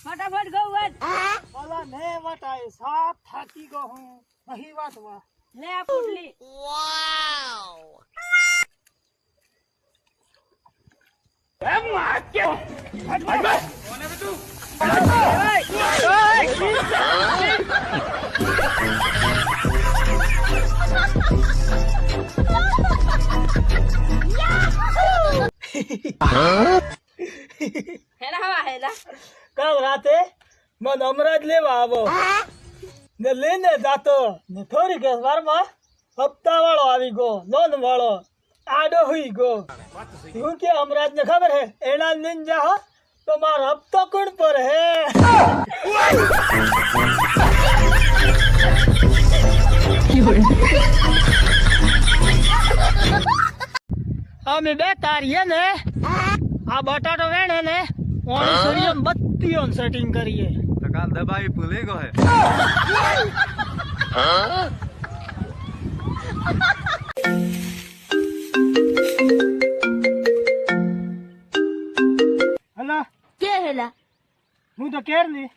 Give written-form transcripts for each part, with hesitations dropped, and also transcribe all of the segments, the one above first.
फटाफट गो वाट बोला ने वटाए साफ थाकी गो हूं नहीं वाटवा ले आ पुटली हेला हवा हेला કાલ રાતે મને અમરાજ લેવા આવો ને લઈને જાતો ને થોડીક વારમાં હપ્તા વાળો આવી ગયો લોન વાળો આડો હોઈ ગયો હું કે અમરાજ ને ખબર હે એના લઈને જા તો મારો હપ્તો કોણ પર હે અમે બે તારીએ ને આ બટાટો વેણે ને ઓણી સરિયમ બત્તીઓ સેટિંગ કરીએ તો કાલ દબાવી ભૂલી ગયો હે હલા કે हेला હું તો કેર લી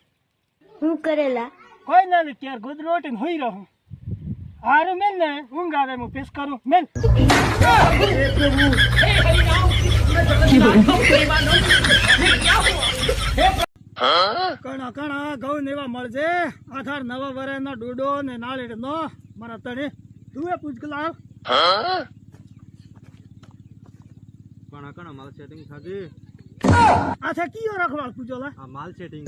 હું કરેલા કોઈ ના લી કેર ગુદ રોટી હોઈ રહું હારું મેલ ને ઊંઘ આવે હું પેશ કરું મેલ કણા કણા ઘઉં ને એવા મળજે આખાર નવા વરેનો ડૂડો ને નાળીડ નો મારા તણે તું એ પૂછગલા કણા કણા માલ સેટિંગ થાકી આછા કીયો રાખવા પૂછોલા આ માલ સેટિંગ